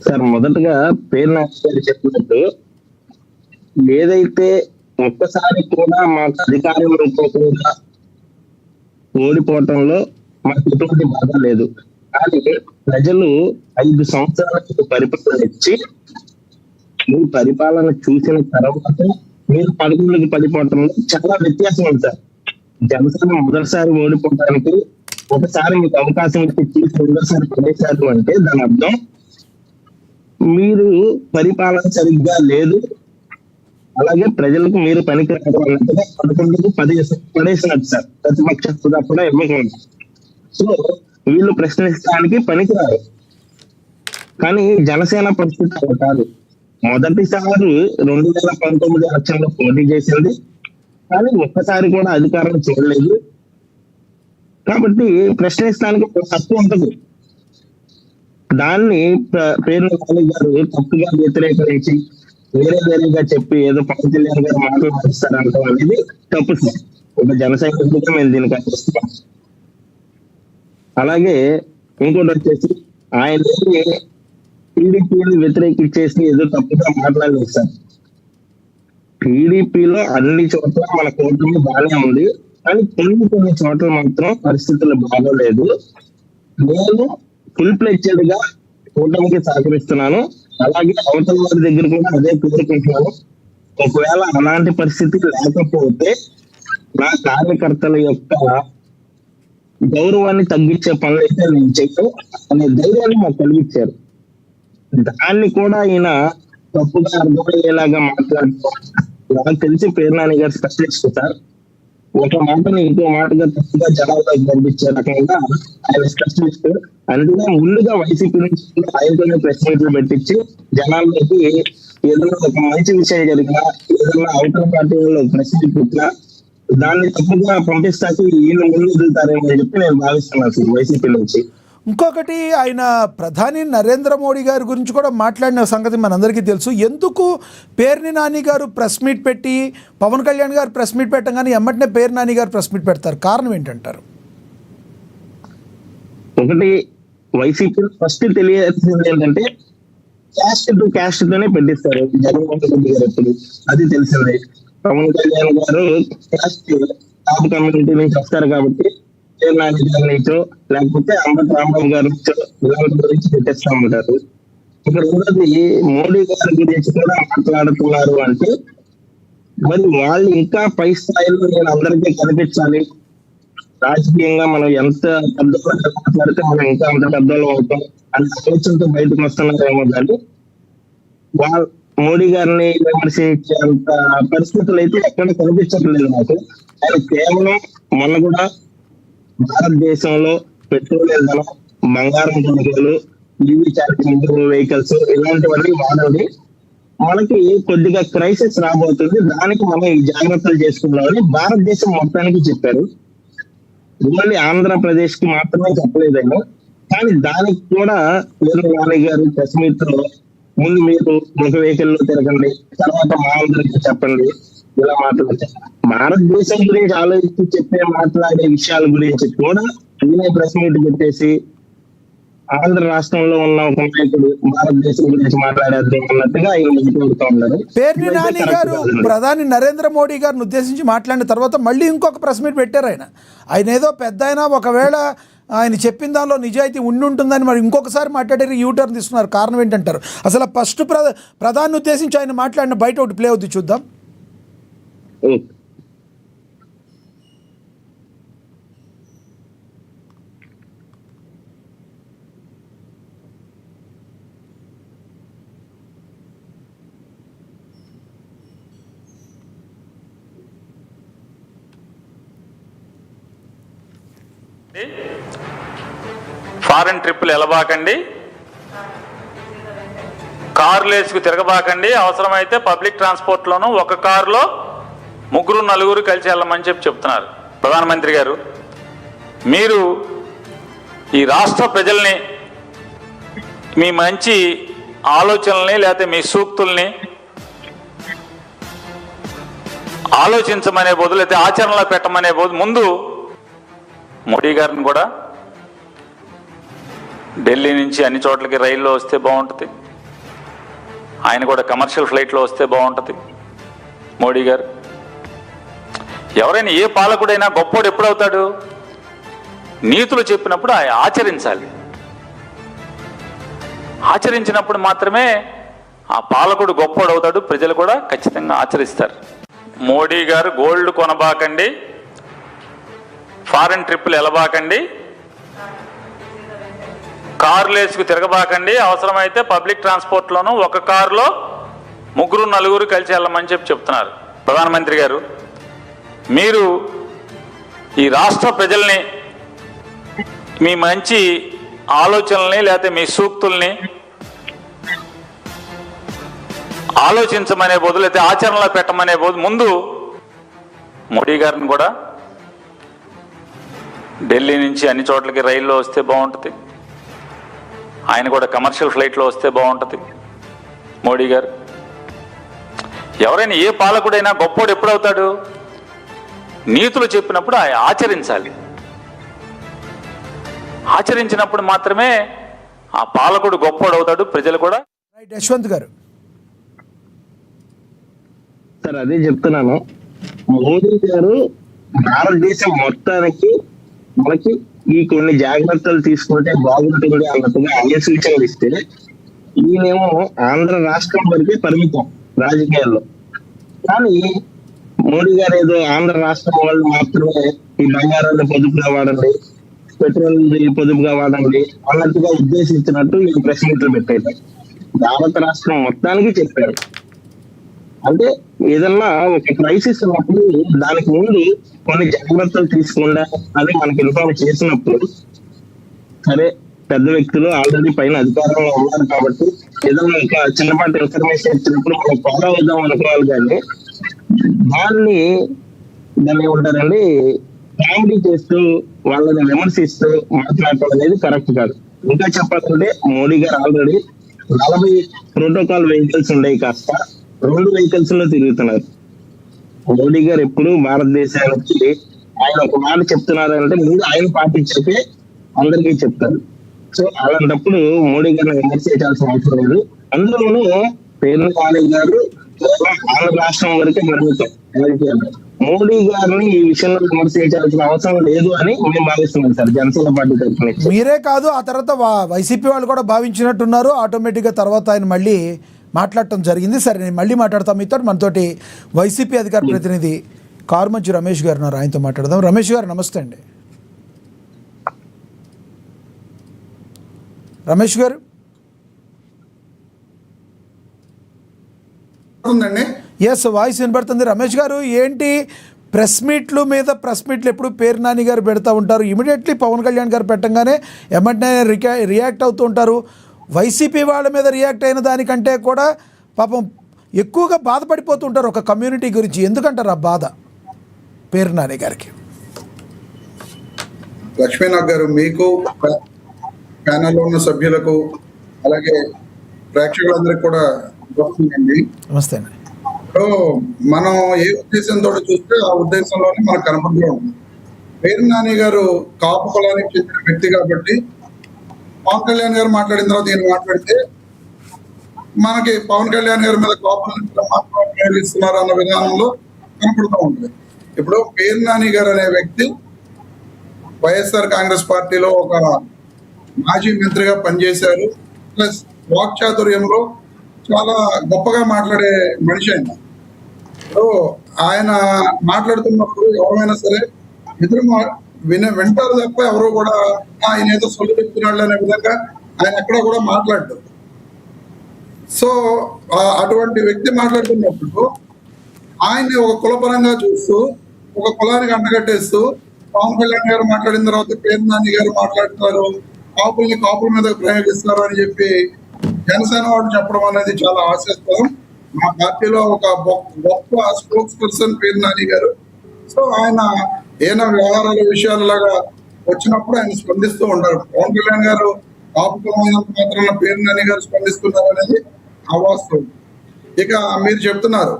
Sir మొదటగా పేరు నాని చెప్పినట్టు ఏదైతే ఒక్కసారి కూడా మాకు అధికారం కూడా ఓడిపోవటంలో మాకు ఎటువంటి బాధ లేదు. కానీ ప్రజలు 5 సంవత్సరాలకు పరిపాలన ఇచ్చి మీ పరిపాలన చూసిన తర్వాత మీరు 11కి పడిపోవటంలో చాలా వ్యత్యాసం ఉంది సార్. జనసేన మొదటిసారి ఓడిపోవడానికి ఒకసారి మీకు అవకాశం ఇచ్చి రెండోసారి పడేశారు అంటే దాని అర్థం మీరు పరిపాలన సరిగ్గా లేదు, అలాగే ప్రజలకు మీరు పనికి రావాలంటే 11కి పడేసినట్టు సార్. ప్రతిపక్ష హోదా కూడా ఇవ్వకుండా. సో వీళ్ళు ప్రశ్నించడానికి పనికిరారు. కానీ జనసేన పరిస్థితి కాదు. మొదటిసారి 2019 ఎలక్షన్లో పోటీ చేసింది, కానీ ఒక్కసారి కూడా అధికారం చూడలేదు. కాబట్టి ప్రశ్నించడానికి హక్కు ఉంటుంది. దాన్ని పేరు నాని గారు తప్పుగా వ్యతిరేకరించి వేరేగా చెప్పి ఏదో పవన్ కళ్యాణ్ గారు మాటలు మాట్లాడతాం అనేది తప్పు సార్. ఒక జనసైనికుడిగా మేము దీనికి అనిపిస్తున్నాం. అలాగే ఇంకోటి వచ్చేసి ఆయన టీడీపీని వ్యతిరేకించేసి ఏదో తప్పుగా మాట్లాడలేదు సార్. టీడీపీలో అన్ని చోట్ల మన కూటమి బాగానే ఉంది, కానీ కొన్ని చోట్ల మాత్రం పరిస్థితులు బాగోలేదు. నేను ఫుల్ ప్లెడ్జెడ్ గా కూటమికి సహకరిస్తున్నాను. అలాగే అవతల వారి దగ్గర కూడా అదే కోరుకుంటున్నాను. ఒకవేళ అలాంటి పరిస్థితి లేకపోతే నా కార్యకర్తల యొక్క గౌరవాన్ని తగ్గించే పనులు అయితే నేను చేయను అనే ధైర్యాన్ని మాకు కలిగించారు. దాన్ని కూడా ఈయన తప్పుగా అర్థమయ్యేలాగా మాట్లాడుతూ నాకు తెలిసి పేరు నాని గారు స్పెషలిస్ట్ సార్. ఒక మాటని ఇంకో మాటగా తప్పుగా జనాల్లోకి పంపించే రకంగా ఆయన స్పెషలిస్ట్. అందుకే ముందుగా వైసీపీ నుంచి ఆయనతోనే ప్రెస్ మీట్లు పెట్టించి జనాల్లోకి ఏదైనా ఒక మంచి విషయం జరిగినా, ఏదైనా అవతల పార్టీలో ప్రెస్ మీట్ పెట్టినా దాన్ని తప్పుగా పంపిస్తాకి ఈయన ముందు వదులుతారేమో అని చెప్పి నేను భావిస్తున్నాను సార్ వైసీపీ నుంచి. ఇంకొకటి, ఆయన ప్రధాని నరేంద్ర మోడీ గారి గురించి కూడా మాట్లాడిన సంగతి మనందరికీ తెలుసు. ఎందుకు పేర్ని నాని గారు ప్రెస్ మీట్ పెట్టి పవన్ కళ్యాణ్ గారు ప్రెస్ మీట్ పెట్టగానే ఎమ్మటనే పేరు నాని గారు ప్రెస్ మీట్ పెడతారు? కారణం ఏంటంటారు? ఒకటి, వైసీపీ ఫస్ట్ తెలియాల్సింది ఏంటంటే క్యాస్ట్ టు క్యాస్ట్ తోనే పెట్టిస్తారు జగన్మోహన్ రెడ్డి గారు ఎప్పుడు. అది తెలిసిందే. పవన్ కళ్యాణ్ గారు క్యాస్ట్ టాప్ కమ్యూనిటీ నుంచి వస్తారు కాబట్టి నాని గారి నుంచో లేకపోతే అంబటి రాంబాబు గారి నుంచో ఇలాంటి గురించి పెట్టేస్తా ఉంటారు. ఇక్కడ ఉన్నది మోడీ గారి గురించి కూడా మాట్లాడుతున్నారు అంటే మరి వాళ్ళు ఇంకా పై స్థాయిలో నేను అందరికీ కనిపించాలి, రాజకీయంగా మనం ఎంత పెద్దవాళ్ళు మాట్లాడితే మనం ఇంకా అంత పెద్దవాళ్ళు అవుతాం అనే ఆలోచనతో బయటకు వస్తున్నారేమో. కానీ వాళ్ళ మోడీ గారిని విమర్శించేంత పరిస్థితులు అయితే ఎక్కడ కనిపించట్లేదు నాకు. ఆయన కేవలం మొన్న కూడా భారతదేశంలో పెట్రోల్ ఇంధనం, బంగారం కొనుగోలు, ఈవీ ఛార్జింగ్ వెహికల్స్ ఇలాంటివన్నీ వాడండి, మనకి కొద్దిగా క్రైసిస్ రాబోతుంది, దానికి మనం ఈ జాగ్రత్తలు చేసుకున్నామని భారతదేశం మొత్తానికి చెప్పారు. ఓన్లీ ఆంధ్రప్రదేశ్ కి మాత్రమే చెప్పలేదేమో. కానీ దానికి కూడా పేరు నాని గారు ప్రెస్ మీట్ లో ముందు మీరు ఒక వెహికల్ లో తిరగండి, తర్వాత మా అందరికి చెప్పండి, ఇలా మాట్లాడతారు. భారతదేశం గురించి ఆలోచించి మాట్లాడే విషయాల గురించి కూడా ఈయన ప్రెస్ మీట్ పెట్టేసి ఆంధ్ర రాష్ట్రంలో ఉన్న ఒక నాయకుడు భారతదేశం గురించి మాట్లాడేద్దాం అన్నట్టుగా ఆయన ముందుకు ఉన్నారు. పేర్ని నాని గారు ప్రధాని నరేంద్ర మోడీ గారిని ఉద్దేశించి మాట్లాడిన తర్వాత మళ్ళీ ఇంకొక ప్రెస్ మీట్ పెట్టారు. ఆయన ఏదో పెద్ద అయినా ఒకవేళ ఆయన చెప్పిన దానిలో నిజాయితీ ఉంటుందని మరి ఇంకొకసారి మాట్లాడారు, యూటర్న్ తీసుకున్నారు. కారణం ఏంటంటారు? అసలు ఫస్ట్ ప్రధాని ఉద్దేశించి ఆయన మాట్లాడిన బయట ఒకటి ప్లే అవుతుంది, చూద్దాం. ఫారెన్ ట్రిప్పులు వెళ్ళబాకండి, కార్లు వేసుకు తిరగబాకండి, అవసరమైతే పబ్లిక్ ట్రాన్స్పోర్ట్లోనూ ఒక కారులో 3-4 కలిసి వెళ్ళమని చెప్తున్నారు ప్రధానమంత్రి గారు. మీరు ఈ రాష్ట్ర ప్రజల్ని మీ మంచి ఆలోచనల్ని లేకపోతే మీ సూక్తుల్ని ఆలోచించమనే బదులు అయితే ఆచరణలో పెట్టమనే ముందు మోడీ గారిని కూడా ఢిల్లీ నుంచి అన్ని చోట్లకి రైల్లో వస్తే బాగుంటుంది. ఆయన కూడా కమర్షియల్ ఫ్లైట్లో వస్తే బాగుంటుంది మోడీ గారు. ఎవరైనా ఏ పాలకుడైనా గొప్పోడు ఎప్పుడవుతాడు? నీతులు చెప్పినప్పుడు ఆయన ఆచరించాలి. ఆచరించినప్పుడు మాత్రమే ఆ పాలకుడు గొప్పోడు అవుతాడు, ప్రజలు కూడా ఖచ్చితంగా ఆచరిస్తారు. మోడీ గారు గోల్డ్ కొనబాకండి, ఫారెన్ ట్రిప్పులు వెళ్ళబాకండి, కార్లు వేసుకు తిరగబాకండి, అవసరమైతే పబ్లిక్ ట్రాన్స్పోర్ట్లోనూ ఒక కారులో 3-4 కలిసి వెళ్ళమని చెప్తున్నారు ప్రధానమంత్రి గారు. మీరు ఈ రాష్ట్ర ప్రజల్ని మీ మంచి ఆలోచనల్ని లేకపోతే మీ సూక్తుల్ని ఆలోచించమనే బదులు అయితే ఆచరణలో పెట్టమనే బదులు ముందు మోడీ గారిని కూడా ఢిల్లీ నుంచి అన్ని చోట్లకి రైల్లో వస్తే బాగుంటుంది, ఆయన కూడా కమర్షియల్ ఫ్లైట్లో వస్తే బాగుంటుంది మోడీ గారు. ఎవరైనా ఏ పాలకుడైనా గొప్పోడు ఎప్పుడవుతాడు? నీతులు చెప్పినప్పుడు ఆయన ఆచరించాలి. ఆచరించినప్పుడు మాత్రమే ఆ పాలకుడు గొప్పోడు అవుతాడు, ప్రజలు కూడా. రైట్, యశ్వంత్ గారు. సార్ అదే చెప్తున్నాను, మోడీ గారు భారతదేశం మొత్తానికి మనకి ఈ కొన్ని జాగ్రత్తలు తీసుకుంటే బాగుంటుంది అన్నట్టుగా అన్ని సూచనలు ఇస్తే, ఈయనేమో ఆంధ్ర రాష్ట్రం వరకే పరిమితం రాజకీయాల్లో. కానీ మోడీ గారు ఏదో ఆంధ్ర రాష్ట్రం వాళ్ళు మాత్రమే ఈ బంగారాన్ని పొదుపుగా వాడండి, పెట్రోల్ పొదుపుగా వాడండి అన్నట్టుగా ఉద్దేశించినట్టు ఈ ప్రెస్ మీట్లు పెట్టారు. భారత రాష్ట్రం మొత్తానికి చెప్పారు. అంటే ఏదన్నా ఒక క్రైసిస్ ఉన్నప్పుడు దానికి ముందు కొన్ని జాగ్రత్తలు తీసుకుండా అని మనకి ఇన్ఫార్మ్ చేసినప్పుడు, సరే పెద్ద వ్యక్తులు ఆల్రెడీ పైన అధికారంలో ఉన్నారు కాబట్టి ఏదన్నా ఒక చిన్నపాటి ఇన్ఫర్మేషన్ ఇచ్చినప్పుడు మనం ఫాలో అవుదాం అనుకోవాలి. కానీ దాన్ని ఏమంటారండి, కామెడీ చేస్తూ వాళ్ళని విమర్శిస్తూ మాట్లాడటం అనేది కరెక్ట్ కాదు. ఇంకా చెప్పాలంటే మోడీ గారు ఆల్రెడీ 40 ప్రోటోకాల్ వెహికల్స్ ఉండేవి కాస్త 2 వెహికల్స్ లో తిరుగుతున్నారు. మోడీ గారు ఎప్పుడు భారతదేశానికి ఆయన ఒక మాట చెప్తున్నారంటే ముందు ఆయన పాటించాకే అందరికీ చెప్తారు. సో అలాంటప్పుడు మోడీ గారిని విమర్శించాల్సిన అవసరం లేదు. అందులోనూ పేర్ని కాలేజ్ గారు ఆంధ్ర రాష్ట్రం వరకే పరిమితం. మోడీ గారిని ఈ విషయంలో విమర్శించాల్సిన అవసరం లేదు అని మేము భావిస్తున్నాం సార్ జనసేన పార్టీ తరఫున. మీరే కాదు, ఆ తర్వాత వైసీపీ వాళ్ళు కూడా భావించినట్టున్నారు. ఆటోమేటిక్గా తర్వాత ఆయన మళ్ళీ మాట్లాడటం జరిగింది. సరే, నేను మళ్ళీ మాట్లాడతాం మీతో. మనతోటి వైసీపీ అధికార ప్రతినిధి కారుమంచి రమేష్ గారు ఉన్నారు, ఆయనతో మాట్లాడదాం. రమేష్ గారు నమస్తే అండి. రమేష్ గారు. ఎస్, వాయిస్ వినబడుతుంది. రమేష్ గారు, ఏంటి ప్రెస్ మీట్లు ఎప్పుడు పేరు నాని గారు పెడతా ఉంటారు, ఇమీడియట్లీ పవన్ కళ్యాణ్ గారు పెట్టంగానే ఎమ్మటనే రియాక్ట్ అవుతూ ఉంటారు. వైసీపీ వాళ్ళ మీద రియాక్ట్ అయిన దానికంటే కూడా పాపం ఎక్కువగా బాధపడిపోతూ ఉంటారు ఒక కమ్యూనిటీ గురించి. ఎందుకంటారు ఆ బాధ పేరు నాని గారికి? లక్ష్మీనాథ్ గారు, మీకు ప్యానెల్లో ఉన్న సభ్యులకు అలాగే ప్రేక్షకులందరికీ కూడా వస్తుందండి. నమస్తే అండి. మనం ఏ ఉద్దేశంతో చూస్తే ఆ ఉద్దేశంలోనే మనకు కనపడుతూ ఉంటుంది. పేరు నాని గారు కాపు కులానికి చెందిన వ్యక్తి కాబట్టి పవన్ కళ్యాణ్ గారు మాట్లాడిన తర్వాత ఈయన మాట్లాడితే మనకి పవన్ కళ్యాణ్ గారి మీద కాపులు ప్రయోగిస్తున్నారు అన్న విధానంలో కనపడుతూ ఉంటుంది. ఇప్పుడు పేరు నాని గారు అనే వ్యక్తి వైఎస్ఆర్ కాంగ్రెస్ పార్టీలో ఒక మాజీ మంత్రిగా పనిచేశారు. ప్లస్ వాక్చాతుర్యంలో చాలా గొప్పగా మాట్లాడే మనిషి ఆయన. ఆయన మాట్లాడుతున్నప్పుడు ఎవరైనా సరే ఎదురు వింటారు తప్ప ఎవరు కూడా ఆయన ఏదో సొల్లు చెప్తున్నాడు అనే విధంగా ఆయన ఎక్కడ కూడా మాట్లాడతారు. సో అటువంటి వ్యక్తి మాట్లాడుతున్నప్పుడు ఆయన్ని ఒక కులపరంగా చూస్తూ ఒక కులానికి అంటగట్టేస్తూ పవన్ కళ్యాణ్ గారు మాట్లాడిన తర్వాత పేరు నాని గారు మాట్లాడుతున్నారు, కాపుల మీద ప్రయోగిస్తున్నారు అని చెప్పి జనసేన వాళ్ళు చెప్పడం అనేది చాలా ఆశాస్పదం. మా పార్టీలో ఒక గొప్ప స్పోక్స్ పర్సన్ పేరు నాని గారు. సో ఆయన ఏమైనా వ్యవహారాల విషయాలలాగా వచ్చినప్పుడు ఆయన స్పందిస్తూ ఉంటారు. పవన్ కళ్యాణ్ గారు కాపు మాత్రం పేరు నాని గారు స్పందిస్తున్నారు అనేది అవాస్తవం. ఇక మీరు చెప్తున్నారు